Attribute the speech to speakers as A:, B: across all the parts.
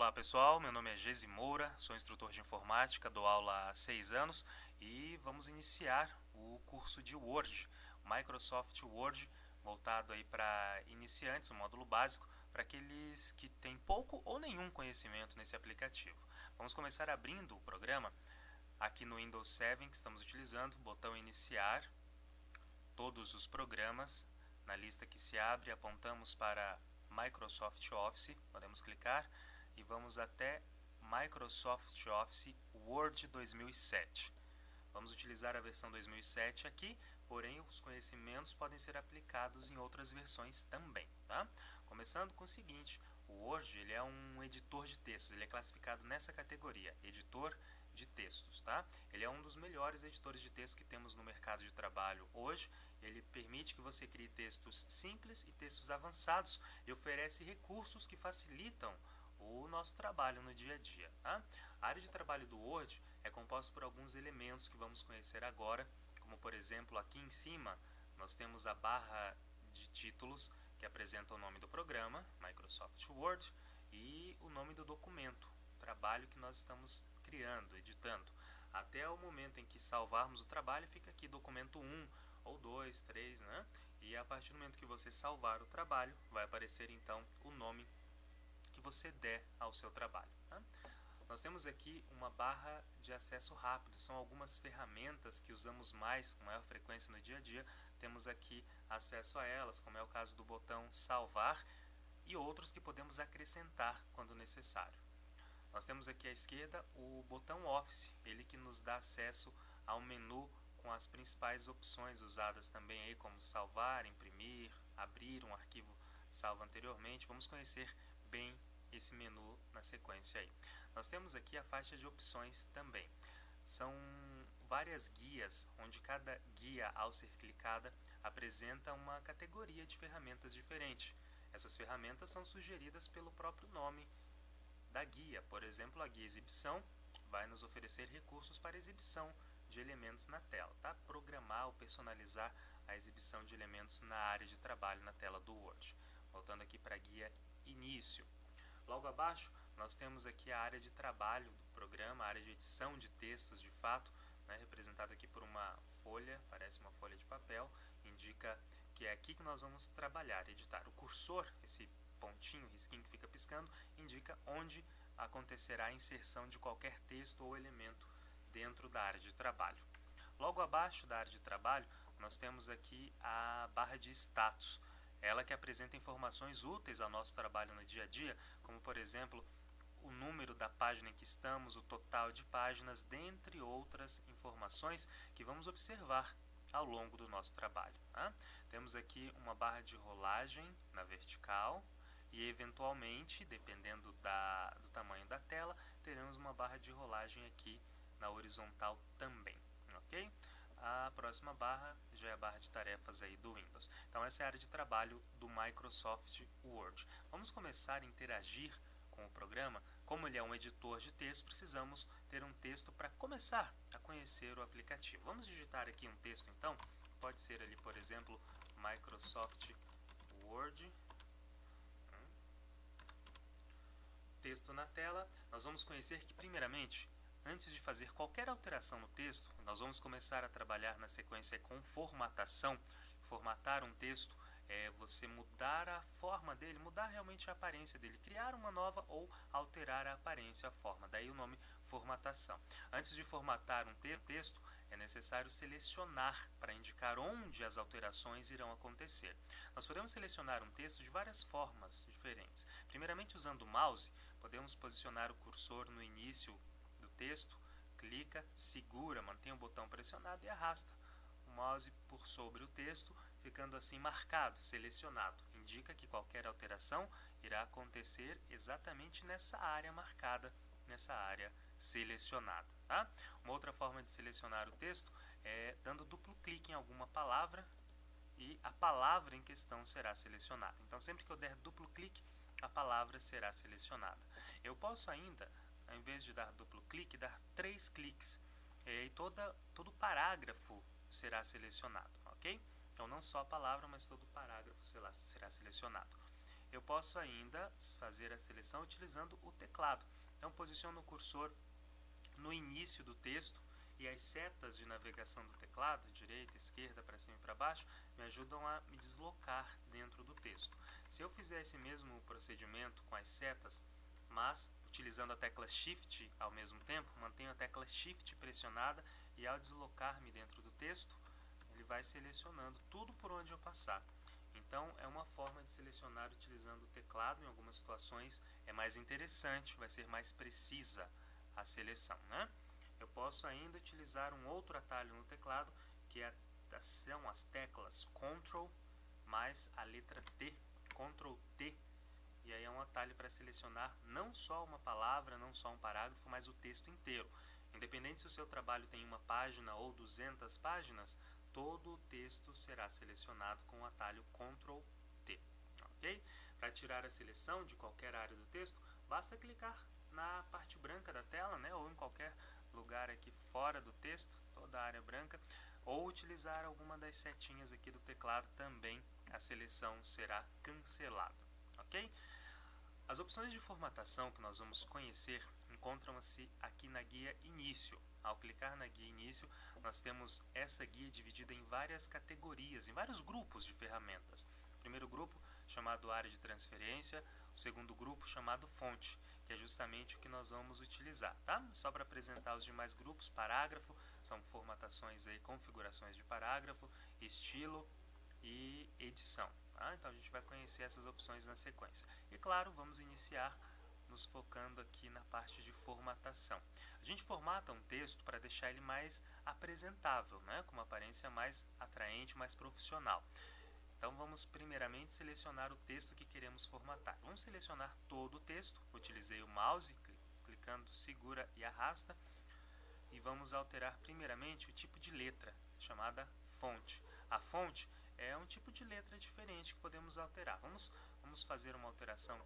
A: Olá pessoal, meu nome é Gesi Moura, sou instrutor de informática, dou aula há 6 anos e vamos iniciar o curso de Word, Microsoft Word, voltado aí para iniciantes, um módulo básico, para aqueles que têm pouco ou nenhum conhecimento nesse aplicativo. Vamos começar abrindo o programa aqui no Windows 7 que estamos utilizando, botão iniciar, todos os programas, na lista que se abre apontamos para Microsoft Office, podemos clicar e vamos até Microsoft Office Word 2007. Vamos utilizar a versão 2007 aqui, porém os conhecimentos podem ser aplicados em outras versões também, tá? Começando com o seguinte, o Word ele é um editor de textos, ele é classificado nessa categoria, editor de textos, tá? Ele é um dos melhores editores de texto que temos no mercado de trabalho hoje. Ele permite que você crie textos simples e textos avançados e oferece recursos que facilitam o nosso trabalho no dia a dia, tá? A área de trabalho do Word é composta por alguns elementos que vamos conhecer agora, como por exemplo aqui em cima nós temos a barra de títulos que apresenta o nome do programa, Microsoft Word, e o nome do documento, o trabalho que nós estamos criando, editando. Até o momento em que salvarmos o trabalho, fica aqui documento 1 ou 2, 3, né? E a partir do momento que você salvar o trabalho, vai aparecer então o nome que você der ao seu trabalho, tá? Nós temos aqui uma barra de acesso rápido, são algumas ferramentas que usamos mais, com maior frequência no dia a dia, temos aqui acesso a elas, como é o caso do botão salvar e outros que podemos acrescentar quando necessário. Nós temos aqui à esquerda o botão Office, ele que nos dá acesso ao menu com as principais opções usadas também aí, como salvar, imprimir, abrir um arquivo salvo anteriormente. Vamos conhecer bem esse menu na sequência aí. Nós temos aqui a faixa de opções também. São várias guias, onde cada guia, ao ser clicada, apresenta uma categoria de ferramentas diferente. Essas ferramentas são sugeridas pelo próprio nome da guia. Por exemplo, a guia exibição vai nos oferecer recursos para exibição de elementos na tela, tá? Programar ou personalizar a exibição de elementos na área de trabalho na tela do Word. Voltando aqui para a guia início. Logo abaixo, nós temos aqui a área de trabalho do programa, a área de edição de textos de fato, né, representada aqui por uma folha, parece uma folha de papel, indica que é aqui que nós vamos trabalhar, editar. O cursor, esse pontinho, risquinho que fica piscando, indica onde acontecerá a inserção de qualquer texto ou elemento dentro da área de trabalho. Logo abaixo da área de trabalho, nós temos aqui a barra de status, ela que apresenta informações úteis ao nosso trabalho no dia a dia, como por exemplo, o número da página em que estamos, o total de páginas, dentre outras informações que vamos observar ao longo do nosso trabalho, tá? Temos aqui uma barra de rolagem na vertical e eventualmente, dependendo do tamanho da tela, teremos uma barra de rolagem aqui na horizontal também, ok? A próxima barra já é a barra de tarefas aí do Windows. Então essa é a área de trabalho do Microsoft Word. Vamos começar a interagir com o programa. Como ele é um editor de texto, precisamos ter um texto para começar a conhecer o aplicativo. Vamos digitar aqui um texto então, pode ser ali por exemplo, Microsoft Word. Texto na tela, nós vamos conhecer que primeiramente, antes de fazer qualquer alteração no texto, nós vamos começar a trabalhar na sequência com formatação. Formatar um texto é você mudar a forma dele, mudar realmente a aparência dele, criar uma nova ou alterar a aparência, a forma, daí o nome formatação. Antes de formatar um texto, é necessário selecionar para indicar onde as alterações irão acontecer. Nós podemos selecionar um texto de várias formas diferentes. Primeiramente, usando o mouse, podemos posicionar o cursor no início do texto, clica, segura, mantém o botão pressionado e arrasta o mouse por sobre o texto, ficando assim marcado, selecionado. Indica que qualquer alteração irá acontecer exatamente nessa área marcada, nessa área selecionada, tá? Uma outra forma de selecionar o texto é dando duplo clique em alguma palavra e a palavra em questão será selecionada. Então sempre que eu der duplo clique, a palavra será selecionada. Eu posso ainda, ao invés de dar duplo clique, dar 3 cliques e todo o parágrafo será selecionado, ok? Então não só a palavra, mas todo o parágrafo será selecionado. eu posso ainda fazer a seleção utilizando o teclado. Então, posiciono o cursor no início do texto e as setas de navegação do teclado, direita, esquerda, para cima e para baixo, me ajudam a me deslocar dentro do texto. Se eu fizer esse mesmo procedimento com as setas, mas utilizando a tecla Shift ao mesmo tempo, mantenho a tecla Shift pressionada e ao deslocar-me dentro do texto, ele vai selecionando tudo por onde eu passar. Então, é uma forma de selecionar utilizando o teclado. Em algumas situações é mais interessante, vai ser mais precisa a seleção, né? Eu posso ainda utilizar um outro atalho no teclado, que são as teclas Ctrl mais a letra T, Ctrl T, e aí é um atalho para selecionar não só uma palavra, não só um parágrafo, mas o texto inteiro. Independente se o seu trabalho tem uma página ou 200 páginas, todo o texto será selecionado com o atalho Ctrl T, ok? Para tirar a seleção de qualquer área do texto, basta clicar na parte branca da tela, né, ou em qualquer lugar aqui fora do texto, toda a área branca, ou utilizar alguma das setinhas aqui do teclado, também a seleção será cancelada, ok? As opções de formatação que nós vamos conhecer encontram-se aqui na guia Início. Ao clicar na guia Início, nós temos essa guia dividida em várias categorias, em vários grupos de ferramentas. O primeiro grupo, chamado área de transferência, o segundo grupo, chamado fonte, que é justamente o que nós vamos utilizar, tá? Só para apresentar os demais grupos, parágrafo, são formatações aí, configurações de parágrafo, estilo e edição. Tá? Então a gente vai conhecer essas opções na sequência. E claro, vamos iniciar nos focando aqui na parte de formatação. A gente formata um texto para deixar ele mais apresentável, né? Com uma aparência mais atraente, mais profissional. Então vamos primeiramente selecionar o texto que queremos formatar. Vamos selecionar todo o texto, utilizei o mouse, clicando, segura e arrasta, e vamos alterar primeiramente o tipo de letra, chamada fonte. A fonte é um tipo de letra diferente que podemos alterar. Vamos fazer uma alteração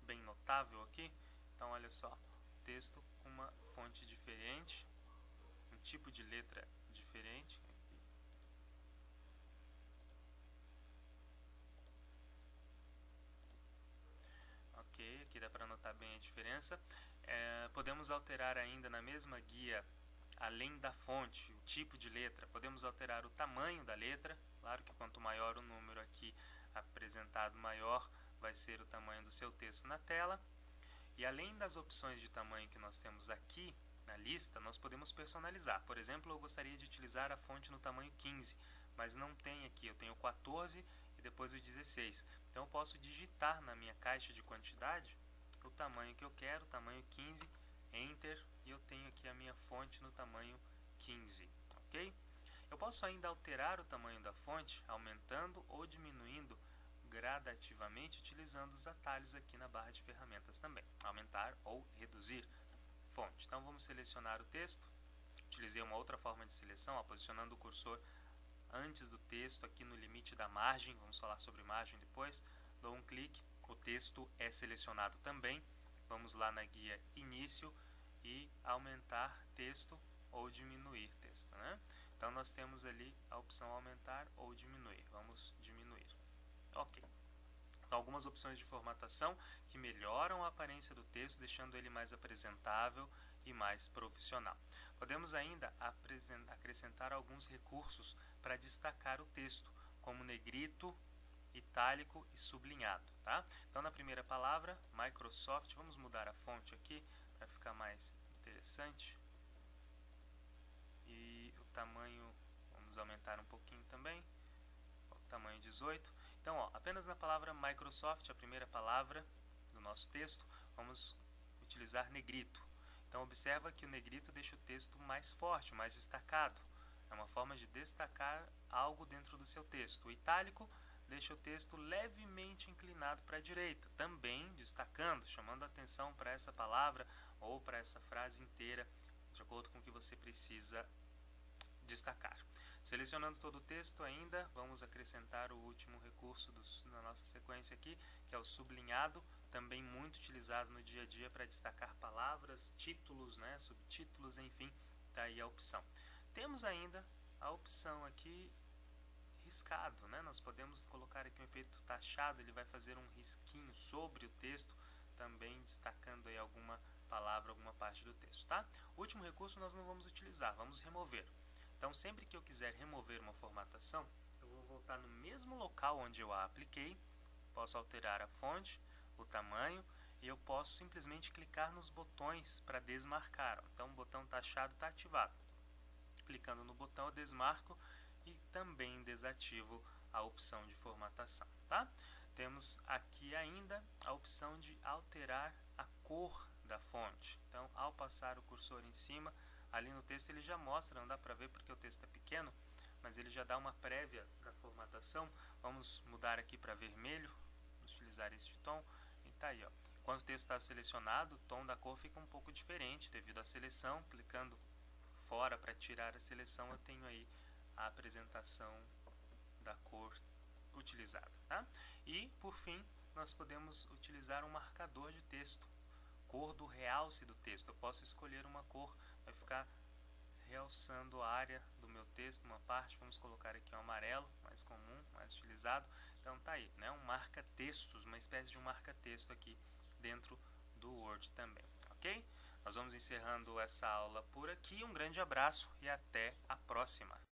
A: bem notável aqui. Então olha só, texto com uma fonte diferente, um tipo de letra diferente. Ok, aqui dá para notar bem a diferença. Podemos alterar ainda na mesma guia, além da fonte, o tipo de letra, podemos alterar o tamanho da letra. Claro que quanto maior o número aqui apresentado, maior vai ser o tamanho do seu texto na tela. E além das opções de tamanho que nós temos aqui na lista, nós podemos personalizar. Por exemplo, eu gostaria de utilizar a fonte no tamanho 15, mas não tem aqui, eu tenho 14 e depois o 16. Então eu posso digitar na minha caixa de quantidade o tamanho que eu quero, tamanho 15, Enter, e eu tenho aqui a minha fonte no tamanho 15, ok? Eu posso ainda alterar o tamanho da fonte, aumentando ou diminuindo gradativamente, utilizando os atalhos aqui na barra de ferramentas também. Aumentar ou reduzir fonte. Então vamos selecionar o texto. Utilizei uma outra forma de seleção, posicionando o cursor antes do texto, aqui no limite da margem. Vamos falar sobre margem depois. Dou um clique, o texto é selecionado também. Vamos lá na guia Início e aumentar texto ou diminuir texto, né? Então nós temos ali a opção aumentar ou diminuir. Vamos diminuir. Ok. Então, algumas opções de formatação que melhoram a aparência do texto, deixando ele mais apresentável e mais profissional. Podemos ainda acrescentar alguns recursos para destacar o texto, como negrito, itálico e sublinhado, tá? Então, na primeira palavra, Microsoft, vamos mudar a fonte aqui para ficar mais interessante. E o tamanho, vamos aumentar um pouquinho também, o tamanho 18. Então, ó, apenas na palavra Microsoft, a primeira palavra do nosso texto, vamos utilizar negrito. Então, observa que o negrito deixa o texto mais forte, mais destacado. É uma forma de destacar algo dentro do seu texto. O itálico deixa o texto levemente inclinado para a direita, também destacando, chamando a atenção para essa palavra ou para essa frase inteira, de acordo com o que você precisa destacar. Selecionando todo o texto ainda, vamos acrescentar o último recurso na nossa sequência aqui, que é o sublinhado, também muito utilizado no dia a dia para destacar palavras, títulos, né, subtítulos, enfim, está aí a opção. Temos ainda a opção aqui, riscado, né? Nós podemos colocar aqui um efeito taxado, ele vai fazer um risquinho sobre o texto, também destacando aí alguma palavra, alguma parte do texto, tá? O último recurso nós não vamos utilizar, vamos remover. Então, sempre que eu quiser remover uma formatação, eu vou voltar no mesmo local onde eu a apliquei, posso alterar a fonte, o tamanho, e eu posso simplesmente clicar nos botões para desmarcar. Então, o botão taxado está ativado. Clicando no botão eu desmarco e também desativo a opção de formatação, tá? Temos aqui ainda a opção de alterar a cor da fonte. Então, ao passar o cursor em cima, ali no texto ele já mostra, não dá para ver porque o texto é pequeno, mas ele já dá uma prévia da formatação. Vamos mudar aqui para vermelho, vamos utilizar este tom, e tá aí, ó. Quando o texto está selecionado, o tom da cor fica um pouco diferente devido à seleção. Clicando fora para tirar a seleção, eu tenho aí a apresentação da cor utilizada, tá? E, por fim, nós podemos utilizar um marcador de texto, cor do realce do texto. Eu posso escolher uma cor, vai ficar realçando a área do meu texto, uma parte. Vamos colocar aqui um amarelo, mais comum, mais utilizado. Então tá aí, né? Um marca-textos, uma espécie de um marca-texto aqui dentro do Word também, ok? Nós vamos encerrando essa aula por aqui. Um grande abraço e até a próxima!